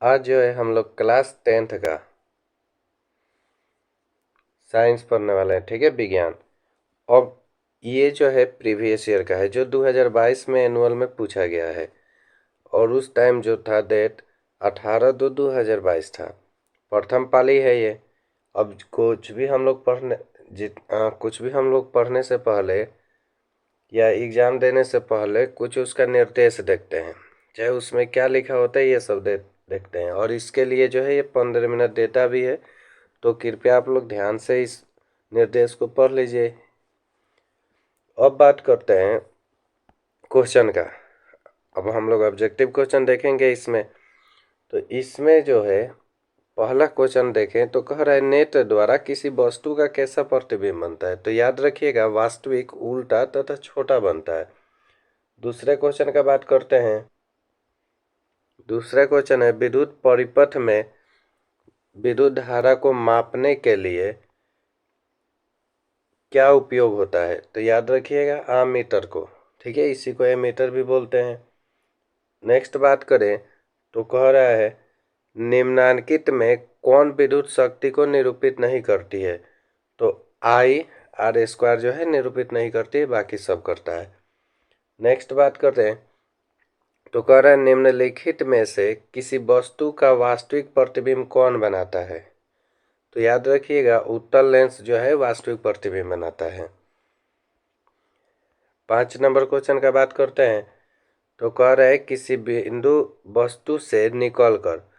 आज जो है हम लोग क्लास 10th का साइंस पढ़ने वाले हैं। ठीक है, विज्ञान। अब ये जो है प्रीवियस ईयर का है, जो 2022 में एनुअल में पूछा गया है। और उस टाइम जो था डेट 18/2/2022 था। प्रथम पाली है ये। अब कुछ भी हम लोग पढ़ने से पहले या एग्ज़ाम देने से पहले कुछ उसका निर्देश देखते हैं, चाहे उसमें क्या लिखा होता है ये सब देखते हैं। और इसके लिए जो है ये 15 मिनट देता भी है, तो कृपया आप लोग ध्यान से इस निर्देश को पढ़ लीजिए। अब बात करते हैं क्वेश्चन का। अब हम लोग ऑब्जेक्टिव क्वेश्चन देखेंगे इसमें। तो इसमें जो है पहला क्वेश्चन देखें तो कह रहा है नेट द्वारा किसी वस्तु का कैसा प्रतिबिंब बनता है। तो याद रखिएगा, वास्तविक, उल्टा तथा छोटा बनता है। दूसरे क्वेश्चन का बात करते हैं। दूसरा क्वेश्चन है विद्युत परिपथ में विद्युत धारा को मापने के लिए क्या उपयोग होता है। तो याद रखिएगा आमीटर को। ठीक है, इसी को एमीटर भी बोलते हैं। नेक्स्ट बात करें तो कह रहा है निम्नांकित में कौन विद्युत शक्ति को निरूपित नहीं करती है। तो I/R² जो है निरूपित नहीं करती है, बाकी सब करता है। नेक्स्ट बात करते हैं तो कह रहा है निम्नलिखित में से किसी वस्तु का वास्तविक प्रतिबिंब कौन बनाता है। तो याद रखिएगा उत्तल लेंस जो है वास्तविक प्रतिबिंब बनाता है। 5 नंबर क्वेश्चन का बात करते हैं तो कह रहा है किसी बिंदु वस्तु से निकलकर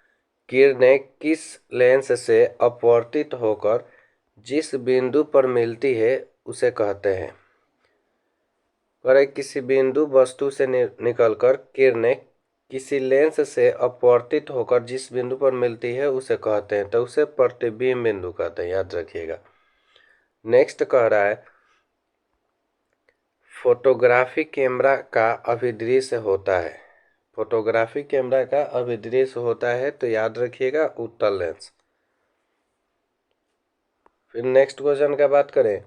किरणें किस लेंस से अपवर्तित होकर जिस बिंदु पर मिलती है उसे कहते हैं। कह रहा है किसी बिंदु वस्तु से निकलकर किरणें किसी लेंस से अपवर्तित होकर जिस बिंदु पर मिलती है उसे कहते हैं, तो उसे प्रतिबिंब बिंदु कहते हैं, याद रखिएगा। नेक्स्ट कह रहा है फोटोग्राफी कैमरा का अभिदृश्य होता है। फोटोग्राफी कैमरा का अभिदृश्य होता है, तो याद रखिएगा उत्तल लेंस। फिर नेक्स्ट क्वेश्चन का बात करें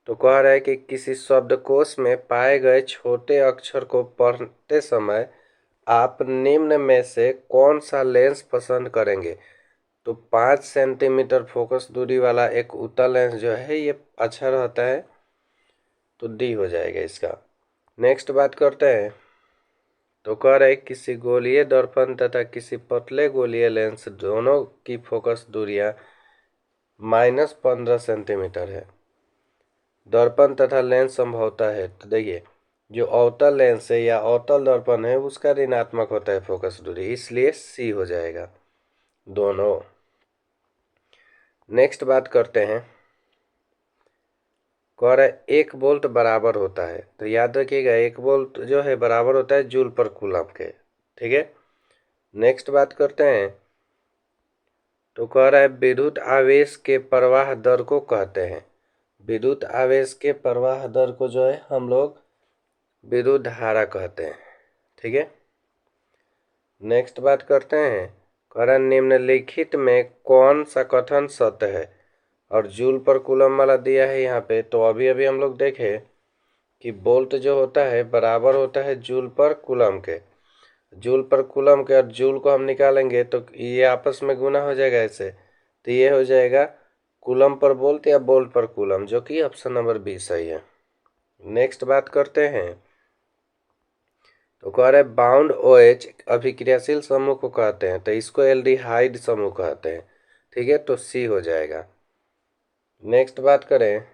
तो कह रहा है कि किसी शब्दकोश में पाए गए छोटे अक्षर को पढ़ते समय आप निम्न में से कौन सा लेंस पसंद करेंगे। तो 5 सेंटीमीटर फोकस दूरी वाला एक उत्तल लेंस जो है ये अच्छा रहता है, तो डी हो जाएगा इसका। नेक्स्ट बात करते हैं तो कह रहे किसी गोलीय दर्पण तथा किसी पतले गोलीय लेंस दोनों की फोकस दूरियां -15 सेंटीमीटर है। दर्पण तथा लेंस संभवतः है, तो देखिए जो अवतल लेंस है या अवतल दर्पण है उसका ऋणात्मक होता है फोकस दूरी, इसलिए सी हो जाएगा दोनों। नेक्स्ट बात करते हैं कह रहा है 1 वोल्ट बराबर होता है। तो याद रखिएगा 1 वोल्ट जो है बराबर होता है जूल पर कूलम के। ठीक है, नेक्स्ट बात करते हैं तो कह रहा है विद्युत आवेश के प्रवाह दर को कहते हैं। विद्युत आवेश के प्रवाह दर को जो है हम लोग विद्युत धारा कहते हैं। ठीक है, नेक्स्ट बात करते हैं कह रहा है निम्नलिखित में कौन सा कथन सत्य है। और जूल पर कूलम वाला दिया है यहाँ पे। तो अभी अभी हम लोग देखे कि वोल्ट जो होता है बराबर होता है जूल पर कूलम के। जूल पर कूलम के और जूल को हम निकालेंगे तो ये आपस में गुना हो जाएगा ऐसे, तो ये हो जाएगा कूलम पर वोल्ट या वोल्ट पर कूलम, जो कि ऑप्शन नंबर 20 सही है। नेक्स्ट बात करते हैं तो कह रहे हैं बाउंड OH अभिक्रियाशील समूह को कहते हैं, तो इसको एल्डिहाइड समूह कहते हैं। ठीक है, तो सी हो जाएगा। नेक्स्ट बात करें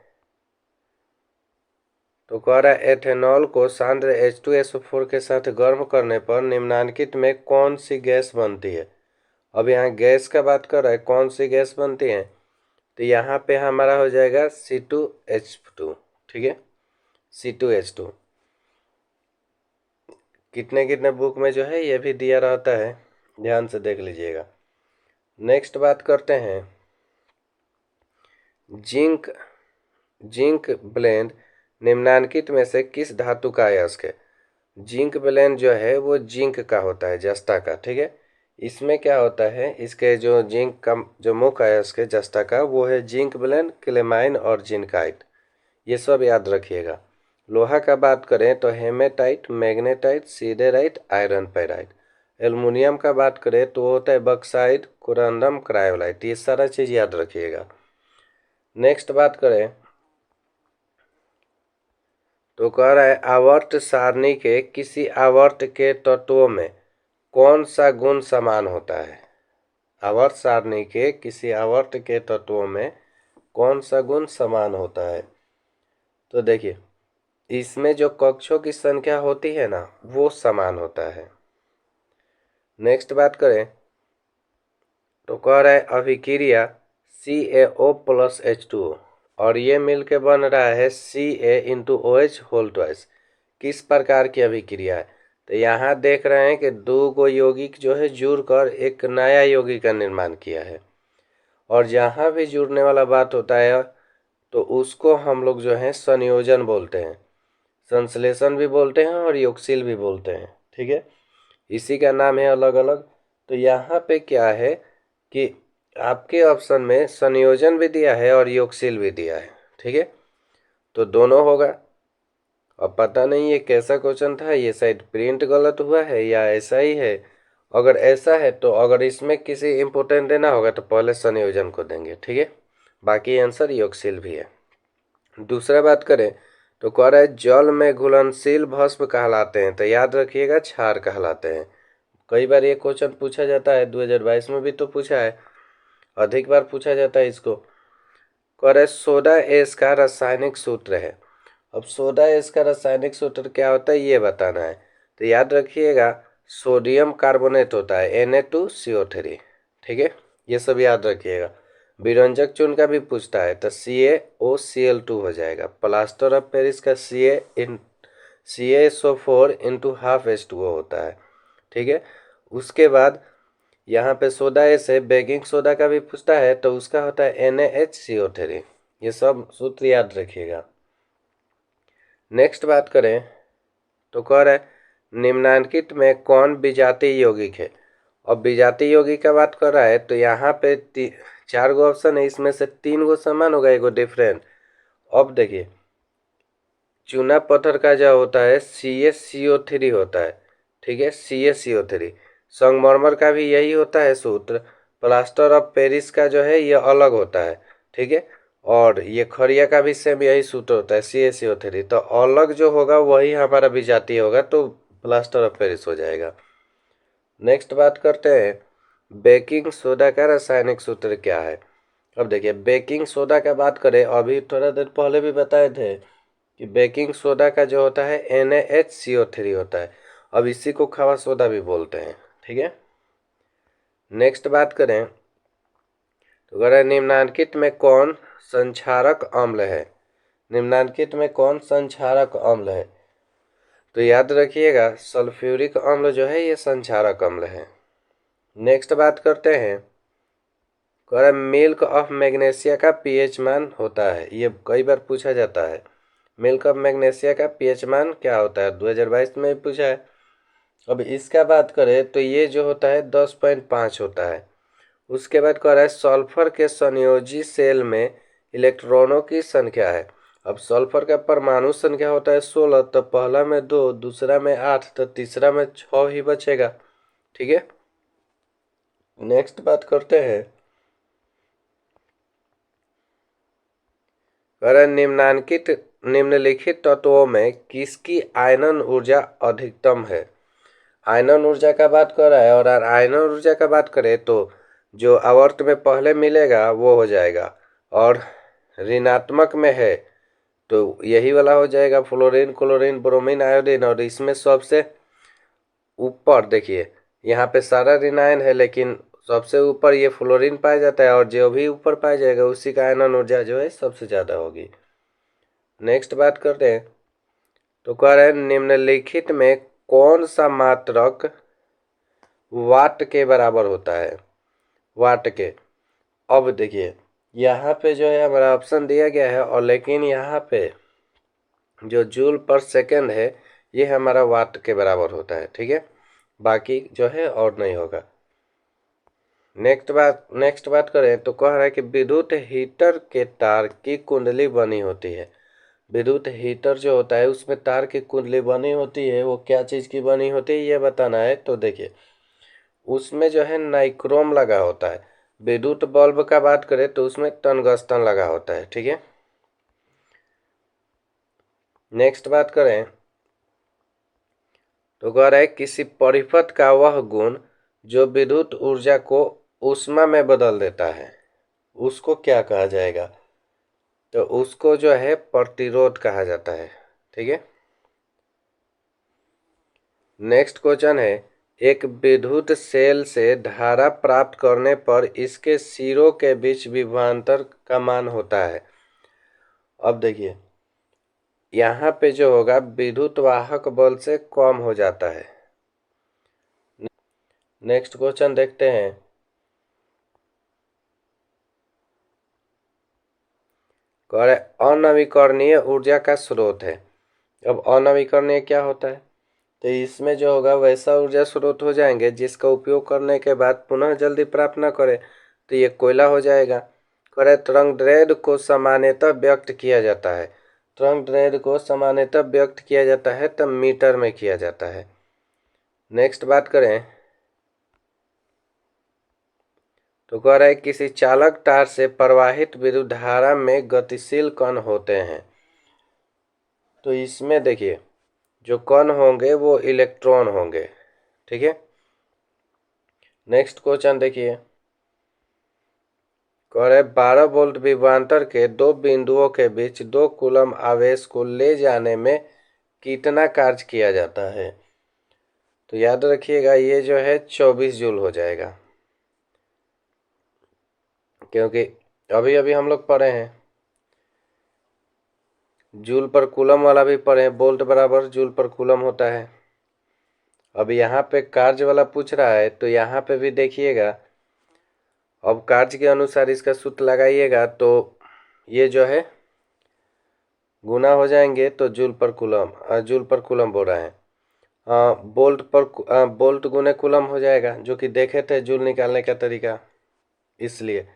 तो कह रहा है एथेनॉल को सांद्र H2SO4 के साथ गर्म करने पर निम्नांकित में कौन सी गैस बनती है। अब यहाँ गैस का बात कर रहा है, कौन सी गैस बनती है। तो यहाँ पे हमारा हो जाएगा C2H2। ठीक है, C2H2 कितने कितने बुक में जो है ये भी दिया रहता है, ध्यान से देख लीजिएगा। नेक्स्ट बात करते हैं जिंक जिंक ब्लेंड निम्नांकित में से किस धातु का अयस्क है। जिंक ब्लेंड जो है वो जिंक का होता है, जस्ता का। ठीक है, इसमें क्या होता है, इसके जो जिंक का जो मुख्य अयस्क है जस्ता का वो है जिंक ब्लेंड, क्लेमाइन और जिंकाइट। ये सब याद रखिएगा। लोहा का बात करें तो hematite, magnetite, siderite, iron pyrite. Aluminium का बात करें तो होता है बक्साइट, कोरंडम, क्रायोलाइट। ये सारा चीज़ याद रखिएगा। नेक्स्ट बात करें तो कह रहा है आवर्त सारणी के किसी आवर्त के तत्वों में कौन सा गुण समान होता है। आवर्त सारणी के किसी आवर्त के तत्वों में कौन सा गुण समान होता है। तो देखिए इसमें जो कक्षों की संख्या होती है ना वो समान होता है। नेक्स्ट बात करें तो कह रहा है अभिक्रिया CaO+H2O और ये मिलके बन रहा है Ca होल ट्वाइस। किस प्रकार की अभिक्रिया है तो यहाँ देख रहे हैं कि दो गो यौगिक जो है जुड़कर एक नया यौगिक का निर्माण किया है। और जहाँ भी जुड़ने वाला बात होता है तो उसको हम लोग जो है संयोजन बोलते हैं, संश्लेषण भी बोलते हैं और योगशील भी बोलते हैं। ठीक है, इसी का नाम है अलग अलग। तो यहाँ पे क्या है कि आपके ऑप्शन में संयोजन भी दिया है और योगशील भी दिया है। ठीक है, तो दोनों होगा। अब पता नहीं ये कैसा क्वेश्चन था, ये शायद प्रिंट गलत हुआ है या ऐसा ही है। अगर ऐसा है तो अगर इसमें किसी इम्पोर्टेंट देना होगा तो पहले संयोजन को देंगे। ठीक है, बाकी आंसर योगशील भी है। दूसरा बात करें तो कह रहा है जल में घुलनशील भस्म कहलाते हैं तो याद रखिएगा क्षार कहलाते हैं। कई बार ये क्वेश्चन पूछा जाता है, 2022 में भी तो पूछा है, अधिक बार पूछा जाता है इसको। कह रहा है सोडा एस का रासायनिक सूत्र है। अब सोडा एस का रासायनिक सूत्र क्या होता है ये बताना है। तो याद रखिएगा सोडियम कार्बोनेट होता है Na2CO3। ठीक है, ये सब याद रखिएगा। विरंजक चूर्ण का भी पूछता है तो CaOCl2 हो जाएगा। प्लास्टर ऑफ पेरिस का CaSO4 इंटू हाफ H2O होता है। ठीक है, उसके बाद यहाँ पे सोडा एस है, बेकिंग सोडा का भी पूछता है तो उसका होता है NaHCO3। ये सब सूत्र याद रखिएगा। नेक्स्ट बात करें तो कह रहा है निम्नांकित में कौन विजातीय यौगिक है। अब विजातीय यौगिक का बात कर रहा है तो यहाँ पे 4 गो ऑप्शन है, इसमें से 3 गो समान होगा, 1 गो डिफरेंट। अब देखिए चूना पत्थर का जो होता है CaCO3 होता है। ठीक है, CaCO3। संगमरमर का भी यही होता है सूत्र। प्लास्टर ऑफ पेरिस का जो है ये अलग होता है। ठीक है, और ये खड़िया का भी सेम यही सूत्र होता है CaCO3। तो अलग जो होगा वही हमारा विजातीय होगा तो प्लास्टर ऑफ पेरिस हो जाएगा। नेक्स्ट बात करते हैं बेकिंग सोडा का रासायनिक सूत्र क्या है। अब देखिए बेकिंग सोडा का बात करें, अभी थोड़ा देर पहले भी बताए थे कि बेकिंग सोडा का जो होता है NaHCO3 होता है। अब इसी को खावा सोडा भी बोलते हैं। ठीक है, नेक्स्ट बात करें तो अगर निम्नांकित में कौन संक्षारक अम्ल है। निम्नांकित में कौन संक्षारक अम्ल है तो याद रखिएगा सल्फ्यूरिक अम्ल जो है ये संक्षारक अम्ल है। नेक्स्ट बात करते हैं कह रहा मिल्क ऑफ मैग्नीशिया का पीएच मान होता है। ये कई बार पूछा जाता है, मिल्क ऑफ मैग्नीशिया का पीएच मान क्या होता है, 2022 में भी पूछा है। अब इसका बात करें तो ये जो होता है 10.5 होता है। उसके बाद कह रहा है सल्फर के संयोजी सेल में इलेक्ट्रॉनों की संख्या है। अब सल्फर का परमाणु संख्या होता है 16, तो पहला में 2, दूसरा में 8, तो तीसरा में 6 ही बचेगा। ठीक है, नेक्स्ट बात करते हैं कह रहा है निम्नलिखित तत्वों में किसकी आयनन ऊर्जा अधिकतम है। आयनन ऊर्जा का बात कर रहा है और आयनन ऊर्जा का बात करें तो जो आवर्त में पहले मिलेगा वो हो जाएगा, और ऋणात्मक में है तो यही वाला हो जाएगा फ्लोरीन, क्लोरीन, ब्रोमीन, आयोडीन। और इसमें सबसे ऊपर देखिए यहाँ पे सारा ऋणायन है लेकिन सबसे ऊपर ये फ्लोरीन पाया जाता है, और जो भी ऊपर पाया जाएगा उसी का आयनन ऊर्जा जो है सबसे ज़्यादा होगी। नेक्स्ट बात करते हैं तो कह रहे हैं निम्नलिखित में कौन सा मात्रक वाट के बराबर होता है। वाट के, अब देखिए यहाँ पे जो है हमारा ऑप्शन दिया गया है और लेकिन यहाँ पे जो जूल पर सेकेंड है ये हमारा वाट के बराबर होता है। ठीक है, बाकी जो है और नहीं होगा। नेक्स्ट बात करें तो कह रहा है कि विद्युत हीटर के तार की कुंडली बनी होती है। विद्युत हीटर जो होता है उसमें तार की कुंडली बनी होती है, वो क्या चीज़ की बनी होती है ये बताना है। तो देखिए उसमें जो है नाइक्रोम लगा होता है। विद्युत बल्ब का बात करें तो उसमें टंगस्टन लगा होता है। ठीक है, नेक्स्ट बात करें तो कह रहा है किसी परिपथ का वह गुण जो विद्युत ऊर्जा को ऊष्मा में बदल देता है, उसको क्या कहा जाएगा? तो उसको जो है प्रतिरोध कहा जाता है। ठीक है, नेक्स्ट क्वेश्चन है, एक विद्युत सेल से धारा प्राप्त करने पर इसके सिरों के बीच विभवांतर का मान होता है। अब देखिए यहाँ पे जो होगा विद्युत वाहक बल से कम हो जाता है। नेक्स्ट क्वेश्चन देखते हैं, कह रहे अनवीकरणीय ऊर्जा का स्रोत है। अब अनवीकरणीय क्या होता है? तो इसमें जो होगा वैसा ऊर्जा स्रोत हो जाएंगे जिसका उपयोग करने के बाद पुनः जल्दी प्राप्त न करे, तो ये कोयला हो जाएगा। कह रहे तरंग दैर्ध्य को सामान्यतः व्यक्त किया जाता है। तरंग दैर्ध्य को सामान्यतः व्यक्त किया जाता है तब मीटर में किया जाता है। नेक्स्ट बात करें तो कह रहा है किसी चालक तार से प्रवाहित विद्युत धारा में गतिशील कण होते हैं। तो इसमें देखिए जो कण होंगे वो इलेक्ट्रॉन होंगे। ठीक है, नेक्स्ट क्वेश्चन देखिए, कह रहे 12 वोल्ट विभवांतर के दो बिंदुओं के बीच 2 कूलम आवेश को ले जाने में कितना कार्य किया जाता है? तो याद रखिएगा ये जो है 24 जूल हो जाएगा, क्योंकि अभी अभी हम लोग पढ़े हैं जूल पर कूलम वाला भी पढ़े हैं, वोल्ट बराबर जूल पर कूलम होता है। अब यहाँ पे कार्य वाला पूछ रहा है तो यहाँ पे भी देखिएगा, अब कार्य के अनुसार इसका सूत्र लगाइएगा तो ये जो है गुना हो जाएंगे तो जूल पर कूलम बोल रहे हैं, बोल्ट गुने कूलम हो जाएगा, जो कि देखे थे जूल निकालने का तरीका, इसलिए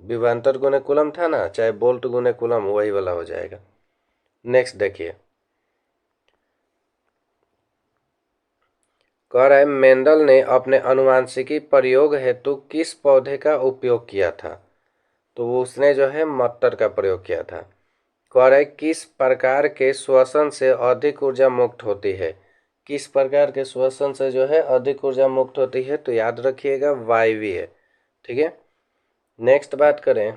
विभवांतर गुने कूलम था ना, चाहे बोल्ट गुने कूलम वही वाला हो जाएगा। नेक्स्ट देखिए, कह रहा है मेंडल ने अपने अनुवांशिकी प्रयोग हेतु किस पौधे का उपयोग किया था? तो वो उसने जो है मटर का प्रयोग किया था। कह रहा है किस प्रकार के श्वसन से अधिक ऊर्जा मुक्त होती है? किस प्रकार के श्वसन से जो है अधिक ऊर्जा मुक्त होती है? तो याद रखिएगा वायवीय। ठीक है, नेक्स्ट बात करें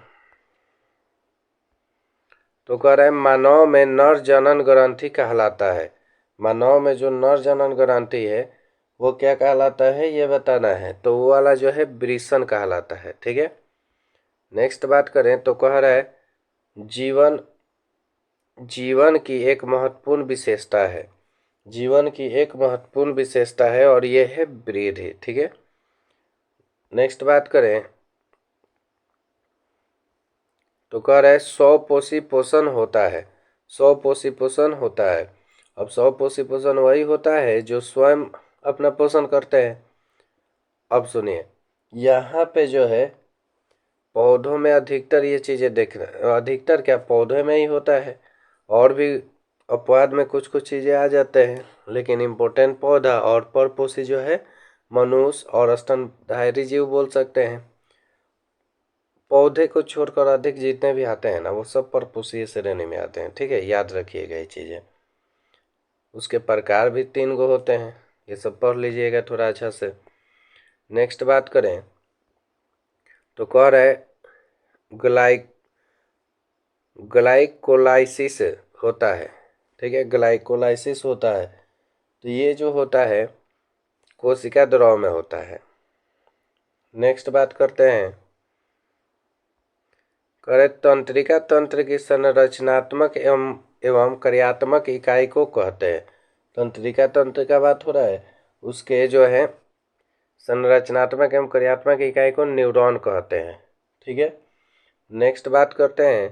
तो कह रहा है मानव में नर जनन ग्रंथि कहलाता है। मानव में जो नर जनन ग्रंथि है वो क्या कहलाता है ये बताना है, तो वो वाला जो है वृषण कहलाता है। ठीक है, नेक्स्ट बात करें तो कह रहा है जीवन जीवन की एक महत्वपूर्ण विशेषता है। जीवन की एक महत्वपूर्ण विशेषता है और ये है वृद्धि। ठीक है, नेक्स्ट बात करें तो कह रहा है स्वपोषी पोषण होता है। स्वपोषी पोषण होता है। अब स्वपोषी पोषण वही होता है जो स्वयं अपना पोषण करते हैं। अब सुनिए यहाँ पे जो है पौधों में अधिकतर ये चीज़ें अधिकतर क्या पौधे में ही होता है, और भी अपवाद में कुछ कुछ चीज़ें आ जाते हैं, लेकिन इम्पोर्टेंट पौधा और परपोषी जो है मनुष्य और स्तनधारी जीव बोल सकते हैं। पौधे को छोड़कर अधिक जितने भी आते हैं ना वो सब परपोषीय श्रेणी में आते हैं। ठीक है, याद रखिएगा ये चीज़ें। उसके प्रकार भी 3 गो होते हैं, ये सब पढ़ लीजिएगा थोड़ा अच्छा से। नेक्स्ट बात करें तो कह रहा है ग्लाइकोलाइसिस होता है। ठीक है, ग्लाइकोलाइसिस होता है तो ये जो होता है कोशिका द्रव में होता है। नेक्स्ट बात करते हैं, करे तंत्रिका तंत्र की संरचनात्मक एवं कार्यात्मक इकाई को कहते हैं। तंत्रिका तंत्र का बात हो रहा है, उसके जो है संरचनात्मक एवं कार्यात्मक इकाई को न्यूरॉन कहते हैं। ठीक है, नेक्स्ट बात करते हैं,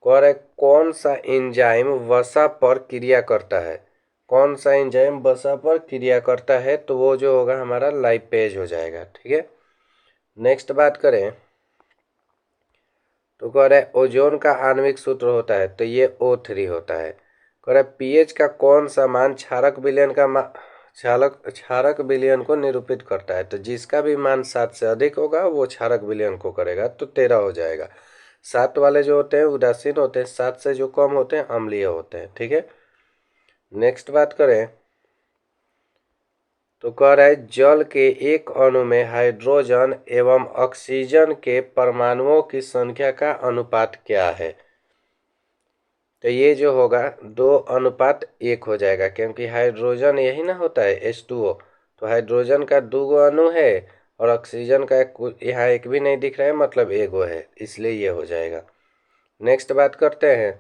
कह रहे कौन सा एंजाइम वसा पर क्रिया करता है? कौन सा एंजाइम वसा पर क्रिया करता है? तो वो जो होगा हमारा लाइपेज हो जाएगा। ठीक है, नेक्स्ट बात करें तो कह रहा है ओजोन का आणविक सूत्र होता है, तो ये O3 होता है। कह रहा है पीएच का कौन सा मान क्षारक विलयन को निरूपित करता है। तो जिसका भी मान 7 से अधिक होगा वो क्षारक विलयन को करेगा, तो 13 हो जाएगा। 7 वाले जो होते हैं उदासीन होते हैं, 7 से जो कम होते हैं अम्लीय होते हैं। ठीक है, नेक्स्ट बात करें तो कह रहा है जल के एक अणु में हाइड्रोजन एवं ऑक्सीजन के परमाणुओं की संख्या का अनुपात क्या है। तो ये जो होगा 2:1 हो जाएगा, क्योंकि हाइड्रोजन यही ना होता है H2O। तो हाइड्रोजन का 2 अणु है और ऑक्सीजन का यहाँ एक भी नहीं दिख रहा है, मतलब एगो है, इसलिए ये हो जाएगा। नेक्स्ट बात करते हैं,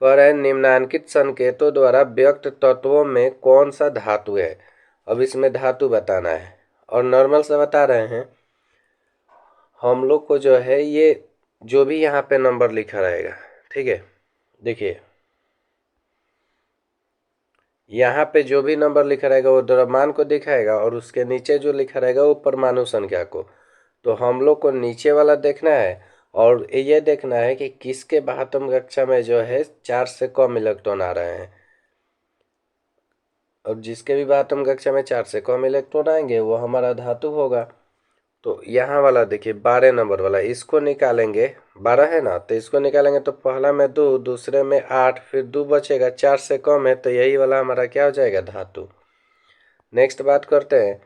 कह रहे हैं निम्नांकित संकेतों द्वारा व्यक्त तत्वों में कौन सा धातु है। अब इसमें धातु बताना है और नॉर्मल से बता रहे हैं हम लोग को। जो है ये जो भी यहाँ पे नंबर लिखा रहेगा, ठीक है, देखिए यहाँ पे जो भी नंबर लिखा रहेगा वो द्रव्यमान को दिखाएगा और उसके नीचे जो लिखा रहेगा वो परमाणु संख्या को। तो हम लोग को नीचे वाला देखना है और ये देखना है कि किसके 72 कक्षा में जो है 4 से कम इलेक्ट्रॉन आ रहे हैं। और जिसके भी 72 कक्षा में 4 से कम इलेक्ट्रॉन आएंगे वो हमारा धातु होगा। तो यहाँ वाला देखिए 12 नंबर वाला, इसको निकालेंगे, 12 है ना, तो इसको निकालेंगे तो पहला में 2, दूसरे में 8, फिर 2 बचेगा, 4 से कम है, तो यही वाला हमारा क्या हो जाएगा, धातु। नेक्स्ट बात करते हैं,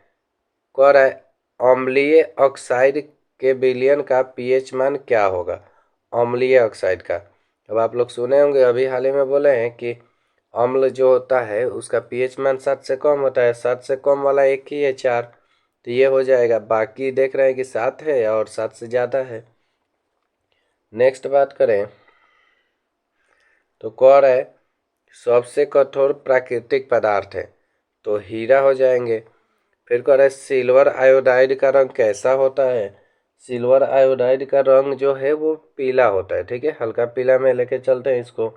कह रहा है अम्लीय ऑक्साइड के विलयन का पीएच मान क्या होगा। अम्लीय ऑक्साइड का, अब आप लोग सुने होंगे, अभी हाल ही में बोले हैं कि अम्ल जो होता है उसका पीएच मान 7 से कम होता है। 7 से कम वाला एक ही है 4, तो ये हो जाएगा। बाकी देख रहे हैं कि 7 है और 7 से ज़्यादा है। नेक्स्ट बात करें तो कह रहा है सबसे कठोर प्राकृतिक पदार्थ है, तो हीरा हो जाएंगे। फिर कह रहा है सिल्वर आयोडाइड का रंग कैसा होता है। सिल्वर आयोडाइड का रंग जो है वो पीला होता है, ठीक है, हल्का पीला में लेके चलते हैं इसको।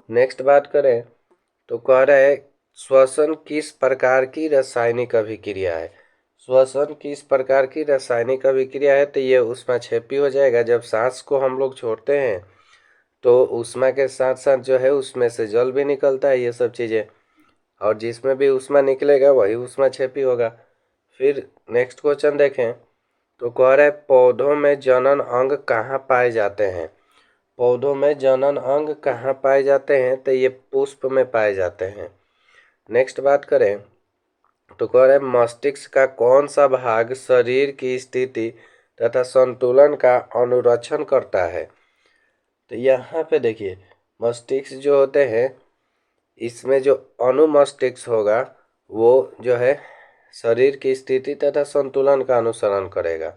नेक्स्ट बात करें तो कह रहा है श्वसन किस प्रकार की रासायनिक अभिक्रिया है। श्वसन किस प्रकार की रासायनिक अभिक्रिया है, तो ये ऊष्माक्षेपी हो जाएगा। जब सांस को हम लोग छोड़ते हैं तो ऊष्मा के साथ साथ जो है उसमें से जल भी निकलता है, ये सब चीज़ें, और जिसमें भी ऊष्मा निकलेगा वही ऊष्माक्षेपी होगा। फिर नेक्स्ट क्वेश्चन देखें तो कह रहा है पौधों में जनन अंग कहाँ पाए जाते हैं। पौधों में जनन अंग कहाँ पाए जाते हैं, तो ये पुष्प में पाए जाते हैं। नेक्स्ट बात करें तो कह रहे हैं मस्तिष्क का कौन सा भाग शरीर की स्थिति तथा संतुलन का अनुरक्षण करता है। तो यहाँ पे देखिए मस्तिष्क जो होते हैं इसमें जो अनुमस्तिष्क होगा वो जो है शरीर की स्थिति तथा संतुलन का अनुसरण करेगा।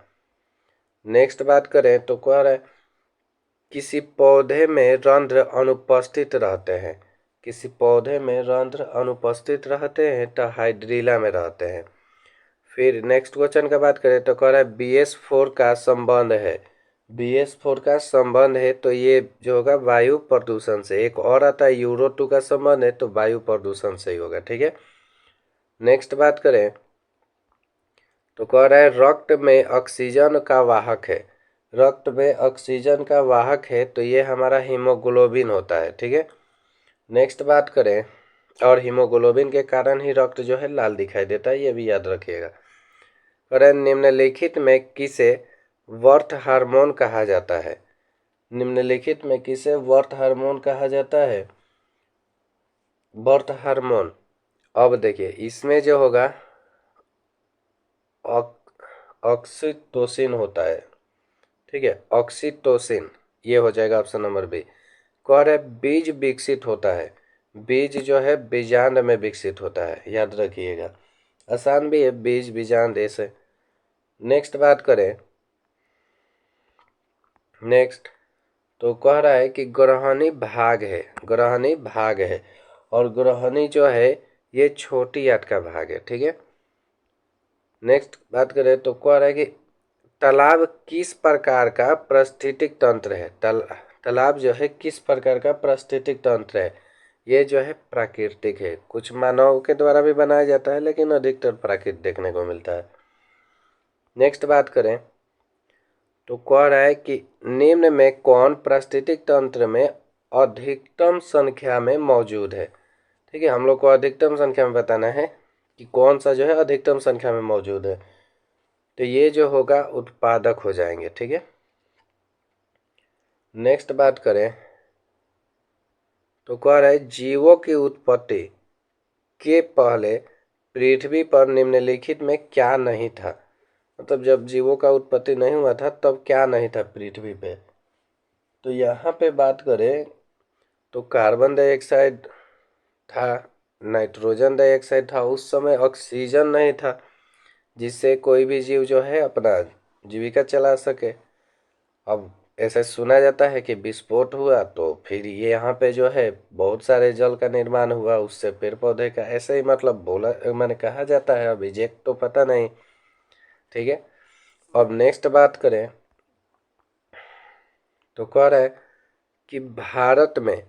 नेक्स्ट बात करें तो कह रहे हैं किसी पौधे में रंध्र अनुपस्थित रहते हैं। किसी पौधे में रंध्र अनुपस्थित रहते हैं तो हाइड्रीला में रहते हैं। फिर नेक्स्ट क्वेश्चन का बात करें तो कह रहा है BS4 का संबंध है। BS4 का संबंध है तो ये जो होगा वायु प्रदूषण से। एक और आता है यूरो 2 का संबंध है, तो वायु प्रदूषण से ही होगा, ठीक है। नेक्स्ट बात करें तो कह रहा है रक्त में ऑक्सीजन का वाहक है। रक्त में ऑक्सीजन का वाहक है तो ये हमारा हीमोग्लोबिन होता है, ठीक है। नेक्स्ट बात करें, और हीमोग्लोबिन के कारण ही रक्त जो है लाल दिखाई देता है, ये भी याद रखिएगा। कह रहे निम्नलिखित में किसे वर्थ हार्मोन कहा जाता है। निम्नलिखित में किसे वर्थ हार्मोन कहा जाता है। वर्थ हार्मोन, अब देखिए इसमें जो होगा ऑक्सीटोसिन होता है, ठीक है, ऑक्सीटोसिन, ये हो जाएगा ऑप्शन नंबर बी। कह रहे बीज विकसित होता है। बीज जो है बीजांड में विकसित होता है, याद रखिएगा, आसान भी है, बीज बीजांड ऐसे। नेक्स्ट बात करें, नेक्स्ट तो कह रहा है कि ग्रहणी भाग है। ग्रहणी भाग है और ग्रहणी जो है ये छोटी आंत का भाग है, ठीक है। नेक्स्ट बात करें तो कह रहा है कि तालाब किस प्रकार का पारिस्थितिक तंत्र है। तालाब जो है किस प्रकार का पारिस्थितिक तंत्र है। ये जो है प्राकृतिक है, कुछ मानव के द्वारा भी बनाया जाता है लेकिन अधिकतर प्राकृतिक देखने को मिलता है। नेक्स्ट बात करें तो कह रहा है कि निम्न में कौन पारिस्थितिक तंत्र में अधिकतम संख्या में मौजूद है। ठीक है, हम लोग को अधिकतम संख्या में बताना है कि कौन सा जो है अधिकतम संख्या में मौजूद है। तो ये जो होगा उत्पादक हो जाएंगे। ठीक है, नेक्स्ट बात करें तो कह रहा है जीवों की उत्पत्ति के पहले पृथ्वी पर निम्नलिखित में क्या नहीं था। मतलब जब जीवों का उत्पत्ति नहीं हुआ था तब क्या नहीं था पृथ्वी पे। तो यहाँ पे बात करें तो कार्बन डाइऑक्साइड था, नाइट्रोजन डाइऑक्साइड था, उस समय ऑक्सीजन नहीं था जिससे कोई भी जीव जो है अपना जीविका चला सके। अब ऐसे सुना जाता है कि विस्फोट हुआ तो फिर ये यहाँ पे जो है बहुत सारे जल का निर्माण हुआ, उससे पेड़ पौधे का, ऐसे ही मतलब बोला मैंने कहा जाता है, अब एग्जैक्ट तो पता नहीं। ठीक है, अब नेक्स्ट बात करें तो कह रहा है कि भारत में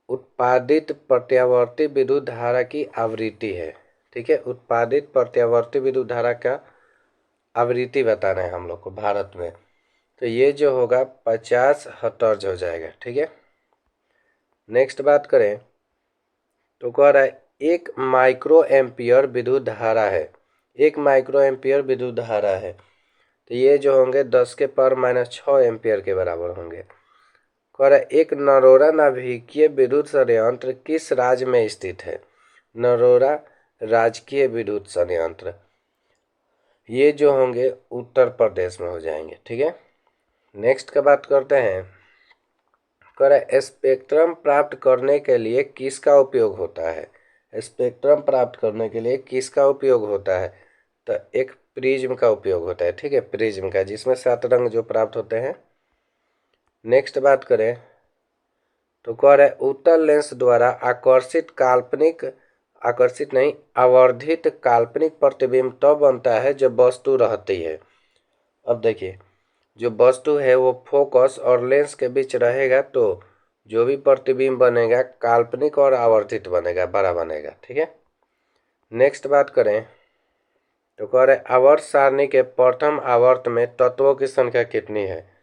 उत्पादित प्रत्यावर्ती विद्युत धारा की आवृत्ति है। ठीक है, उत्पादित प्रत्यावर्ती विद्युत धारा का आवृत्ति बताना है हम लोग को भारत में। तो ये जो होगा 50 हर्ट्ज हो जाएगा। ठीक है, नेक्स्ट बात करें तो कह रहा है एक माइक्रो एम्पियर विद्युत धारा है, एक माइक्रो एम्पियर विद्युत धारा है। तो ये जो होंगे 10 के पावर -6 एम्पियर के बराबर होंगे। कह रहा है एक नरोरा नाभिकीय विद्युत संयंत्र किस राज्य में स्थित है। नरोरा राजकीय विद्युत संयंत्र, ये जो होंगे उत्तर प्रदेश में हो जाएंगे। ठीक है, नेक्स्ट का बात करते हैं। कह रहा है स्पेक्ट्रम प्राप्त करने के लिए किसका उपयोग होता है। स्पेक्ट्रम प्राप्त करने के लिए किसका उपयोग होता है। तो एक प्रिज्म का उपयोग होता है। ठीक है, प्रिज्म का, जिसमें 7 रंग जो प्राप्त होते हैं। नेक्स्ट बात करें तो कह रहा है उत्तल लेंस द्वारा आकर्षित नहीं, आवर्धित काल्पनिक प्रतिबिंब तब बनता है जब वस्तु रहती है। अब देखिए, जो वस्तु है वो फोकस और लेंस के बीच रहेगा तो जो भी प्रतिबिंब बनेगा काल्पनिक और आवर्धित बनेगा, बड़ा बनेगा। ठीक है, नेक्स्ट बात करें तो कह रहे आवर्त सारणी के प्रथम आवर्त में तत्वों की संख्या कितनी है।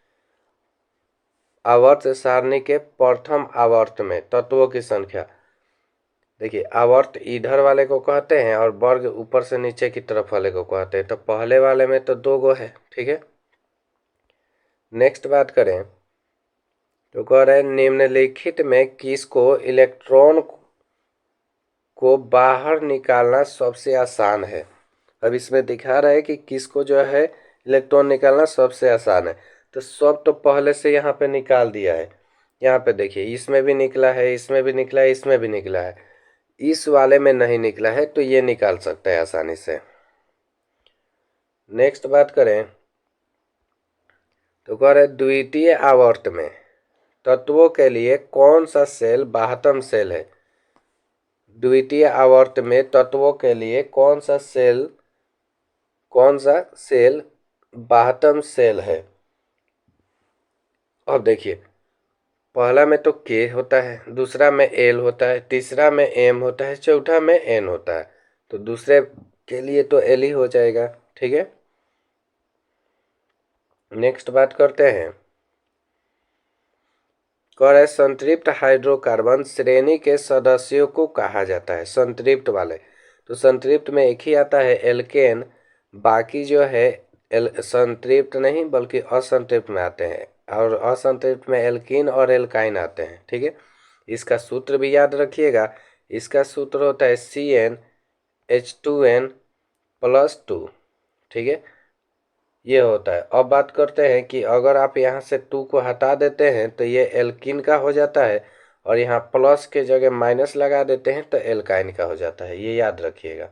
आवर्त सारणी के प्रथम आवर्त में तत्वों की संख्या, देखिए आवर्त इधर वाले को कहते हैं और वर्ग ऊपर से नीचे की तरफ वाले को कहते हैं। तो पहले वाले में तो 2 गो है। ठीक है, नेक्स्ट बात करें तो कह रहे हैं निम्नलिखित में किसको इलेक्ट्रॉन को बाहर निकालना सबसे आसान है। अब इसमें दिखा रहा है कि किसको जो है इलेक्ट्रॉन निकालना सबसे आसान है। तो सब तो पहले से यहाँ पे निकाल दिया है। यहाँ पे देखिए इसमें भी निकला है, इसमें भी निकला है, इसमें भी निकला है, इस वाले में नहीं निकला है तो ये निकाल सकता है आसानी से। नेक्स्ट बात करें तो कह रहे द्वितीय आवर्त में तत्वों के लिए कौन सा सेल बाह्यतम सेल है। द्वितीय आवर्त में तत्वों के लिए कौन सा सेल बाह्यतम सेल है। अब देखिए पहला में तो के होता है, दूसरा में एल होता है, तीसरा में एम होता है, चौथा में एन होता है। तो दूसरे के लिए तो एल ही हो जाएगा। ठीक है, नेक्स्ट बात करते हैं। कह रहे संतृप्त हाइड्रोकार्बन श्रेणी के सदस्यों को कहा जाता है। संतृप्त वाले, तो संतृप्त में एक ही आता है एल्केन, बाकी जो है संतृप्त नहीं बल्कि असंतृप्त में आते हैं, और असंतृप्त में एल्कीन और एल्काइन आते हैं। ठीक है, इसका सूत्र भी याद रखिएगा। इसका सूत्र होता है CnH2n+2। ठीक है, ये होता है। अब बात करते हैं कि अगर आप यहाँ से 2 को हटा देते हैं तो ये एल्कीन का हो जाता है, और यहाँ प्लस के जगह माइनस लगा देते हैं तो एल्काइन का हो जाता है, ये याद रखिएगा।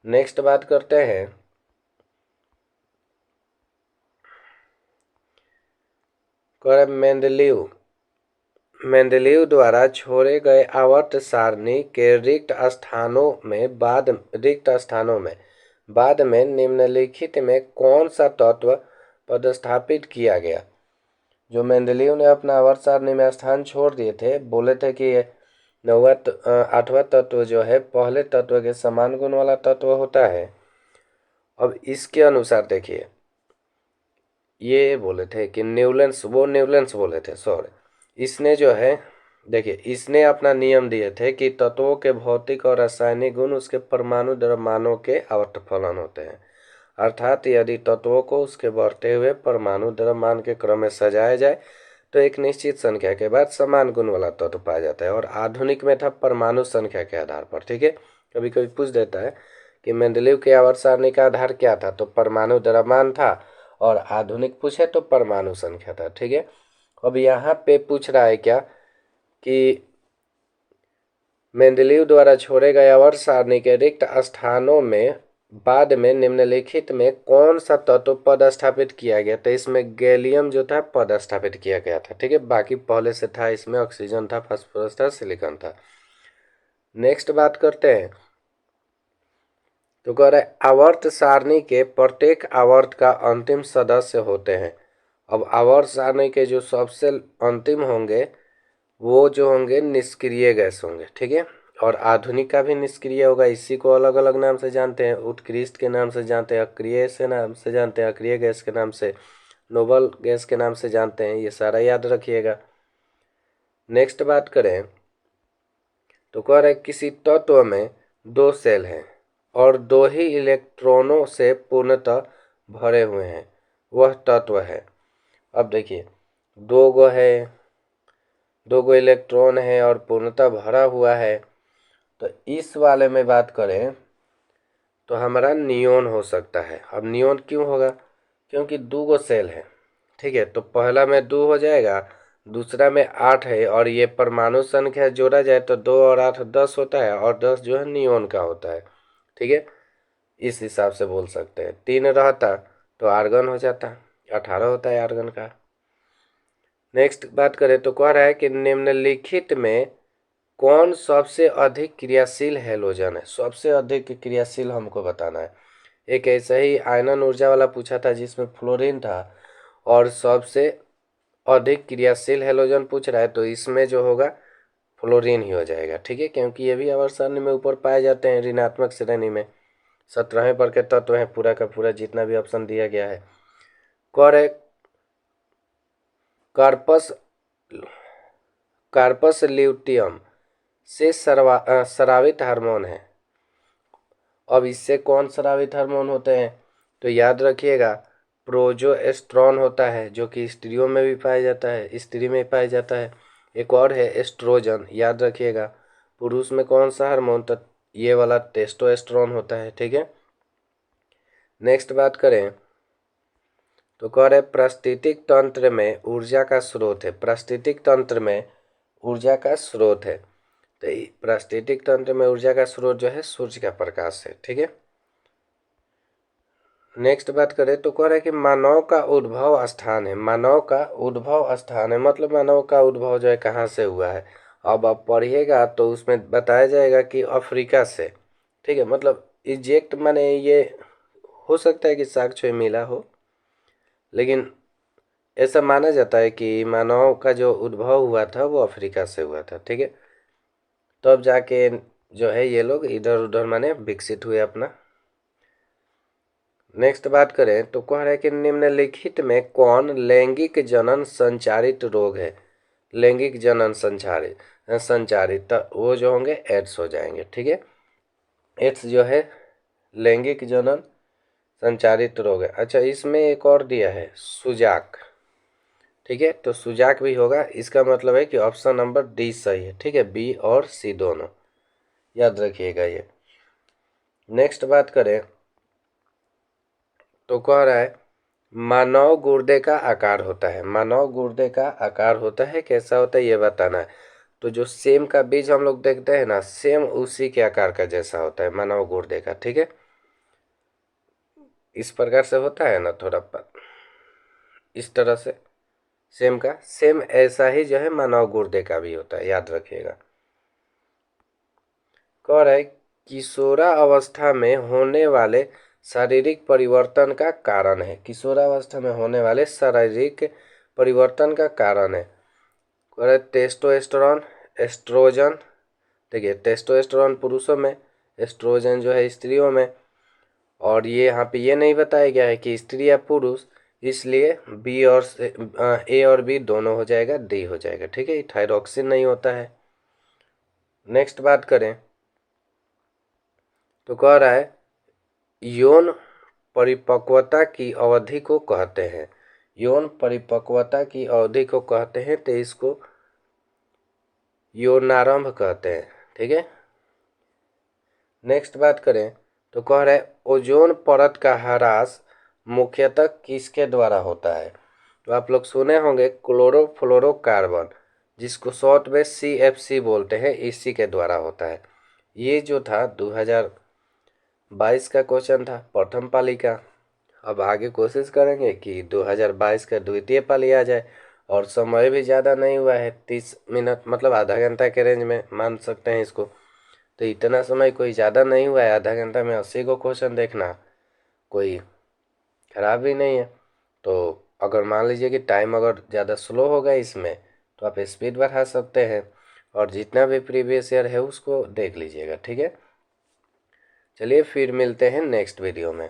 नेक्स्ट बात करते हैं मेंडेलीव द्वारा छोड़े गए आवर्त सारणी के रिक्त स्थानों में बाद में निम्नलिखित में कौन सा तत्व पदस्थापित किया गया। जो मेंडेलीव ने अपना आवर्त सारणी में स्थान छोड़ दिए थे, बोले थे कि 8वां तत्व जो है पहले तत्व के समान गुण वाला तत्व होता है। अब इसके अनुसार देखिए, ये बोले थे कि न्यूलैंड्स बोले थे, सॉरी, इसने जो है देखिए इसने अपना नियम दिए थे कि तत्वों के भौतिक और रासायनिक गुण उसके परमाणु द्रव्यमानों के आवर्तफलन होते हैं। अर्थात यदि तत्वों को उसके बढ़ते हुए परमाणु द्रव्यमान के क्रम में सजाया जाए तो एक निश्चित संख्या के बाद समान गुण वाला तत्व पाया जाता है। और आधुनिक में था परमाणु संख्या के आधार पर। ठीक है, कभी कभी पूछ देता है कि मेंडलीव के आवर्त सारणी का आधार क्या था, तो परमाणु द्रव्यमान था, और आधुनिक पूछे तो परमाणु संख्या था। ठीक है, अब यहाँ पे पूछ रहा है क्या कि मेंडलीव द्वारा छोड़े गए आवर्त सारणी के रिक्त स्थानों में बाद में निम्नलिखित में कौन सा तत्व पदस्थापित किया गया। तो इसमें गैलियम जो था पदस्थापित किया गया था। ठीक है, बाकी पहले से था, इसमें ऑक्सीजन था, फास्फोरस था, सिलिकॉन था। नेक्स्ट बात करते हैं, तो कह रहा है आवर्त सारणी के प्रत्येक आवर्त का अंतिम सदस्य होते हैं। अब आवर्त सारणी के जो सबसे अंतिम होंगे वो जो होंगे निष्क्रिय गैस होंगे। ठीक है, और आधुनिक का भी निष्क्रिय होगा। इसी को अलग अलग नाम से जानते हैं, उत्कृष्ट के नाम से जानते हैं, अक्रिय से नाम से जानते हैं, अक्रिय गैस के नाम से, नोबल गैस के नाम से जानते हैं। ये सारा याद रखिएगा। नेक्स्ट बात करें तो कह रहे किसी तत्व में दो सेल हैं और दो ही इलेक्ट्रॉनों से पूर्णतः भरे हुए हैं, वह तत्व है। अब देखिए दो गो इलेक्ट्रॉन है और पूर्णतः भरा हुआ है, तो इस वाले में बात करें तो हमारा नियोन हो सकता है। अब नियोन क्यों होगा, क्योंकि दो गो सेल है। ठीक है, तो पहला में 2 हो जाएगा, दूसरा में 8 है, और ये परमाणु संख्या जोड़ा जाए तो 2 और 8 10 होता है, और 10 जो है नियोन का होता है। ठीक है, इस हिसाब से बोल सकते हैं। 3 रहता तो आर्गन हो जाता, 18 होता है आर्गन का। नेक्स्ट बात करें तो कह रहा है कि निम्नलिखित में कौन सबसे अधिक क्रियाशील हैलोजन है। सबसे अधिक क्रियाशील हमको बताना है। एक ऐसा ही आयनन ऊर्जा वाला पूछा था जिसमें फ्लोरीन था, और सबसे अधिक क्रियाशील हैलोजन पूछ रहा है, तो इसमें जो होगा फ्लोरीन ही हो जाएगा। ठीक है, क्योंकि ये भी आवर्त सारणी में ऊपर पाए जाते हैं ऋणात्मक श्रेणी में। 17वें पर के तत्व हैं पूरा का पूरा, जितना भी ऑप्शन दिया गया है। कार्पस कार्पस ल्यूटियम से स्रावित हार्मोन है। अब इससे कौन स्रावित हार्मोन होते हैं, तो याद रखिएगा प्रोजेस्टेरोन होता है, जो कि स्त्रियों में भी पाया जाता है, स्त्री में पाया जाता है। एक और है एस्ट्रोजन, याद रखिएगा। पुरुष में कौन सा हार्मोन, तो ये वाला टेस्टोस्टेरोन होता है। ठीक है, नेक्स्ट बात करें तो कह रहे पारिस्थितिक तंत्र में ऊर्जा का स्रोत है। पारिस्थितिक तंत्र में ऊर्जा का स्रोत है, तो पारिस्थितिक तंत्र में ऊर्जा का स्रोत जो है सूर्य का प्रकाश है। ठीक है, नेक्स्ट बात करें तो कह रहा है कि मानव का उद्भव स्थान है। मानव का उद्भव स्थान है मतलब मानव का उद्भव जो है कहाँ से हुआ है। अब आप पढ़िएगा तो उसमें बताया जाएगा कि अफ्रीका से। ठीक है, मतलब इजेक्ट माने ये हो सकता है कि साक्ष्य मिला हो, लेकिन ऐसा माना जाता है कि मानव का जो उद्भव हुआ था वो अफ्रीका से हुआ था। ठीक है, तो अब जाके जो है ये लोग इधर उधर माने विकसित हुए अपना। नेक्स्ट बात करें तो कह रहा है कि निम्नलिखित में कौन लैंगिक जनन संचारित रोग है। लैंगिक जनन संचारित तो वो जो होंगे एड्स हो जाएंगे। ठीक है, एड्स जो है लैंगिक जनन संचारित रोग है। अच्छा, इसमें एक और दिया है सुजाक। ठीक है, तो सुजाक भी होगा। इसका मतलब है कि ऑप्शन नंबर डी सही है। ठीक है, बी और सी दोनों याद रखिएगा ये। नेक्स्ट बात करें तो कह रहा है मानव गुर्दे का आकार होता है। मानव गुर्दे का आकार होता है, कैसा होता है ये बताना है। तो जो सेम का बीज हम लोग देखते हैं ना, सेम उसी के आकार का जैसा होता है मानव गुर्दे का। ठीक है, इस प्रकार से होता है ना, थोड़ा इस तरह से सेम का सेम ऐसा ही जो है मानव गुर्दे का भी होता है, याद रखिएगा। कह रहा है किशोरावस्था में होने वाले शारीरिक परिवर्तन का कारण है। किशोरावस्था में होने वाले शारीरिक परिवर्तन का कारण है। कह रहे टेस्टोस्टेरोन, एस्ट्रोजन। देखिए टेस्टोस्टेरोन पुरुषों में, एस्ट्रोजन जो है स्त्रियों में। और ये यहाँ पे ये नहीं बताया गया है कि स्त्री या पुरुष, इसलिए बी और ए और बी दोनों हो जाएगा, डी हो जाएगा। ठीक है, थायरॉक्सिन नहीं होता है। नेक्स्ट बात करें तो कह रहा है यौन परिपक्वता की अवधि को कहते हैं, यौन परिपक्वता की अवधि को कहते हैं, तो इसको यौनारंभ कहते हैं। ठीक है, नेक्स्ट बात करें तो कह रहा है ओजोन परत का ह्रास मुख्यतः किसके द्वारा होता है। तो आप लोग सुने होंगे क्लोरोफ्लोरोकार्बन, जिसको शॉर्ट में CFC बोलते हैं, इसी के द्वारा होता है। ये जो था 2022 का क्वेश्चन था, प्रथम पाली का। अब आगे कोशिश करेंगे कि 2022 का द्वितीय पाली आ जाए। और समय भी ज़्यादा नहीं हुआ है, 30 मिनट मतलब आधा घंटा के रेंज में मान सकते हैं इसको। तो इतना समय कोई ज़्यादा नहीं हुआ है, आधा घंटा में 80 को क्वेश्चन देखना कोई खराब भी नहीं है। तो अगर मान लीजिए कि टाइम अगर ज़्यादा स्लो होगा इसमें, तो आप स्पीड बढ़ा सकते हैं और जितना भी प्रीवियस ईयर है उसको देख लीजिएगा। ठीक है, चलिए फिर मिलते हैं नेक्स्ट वीडियो में।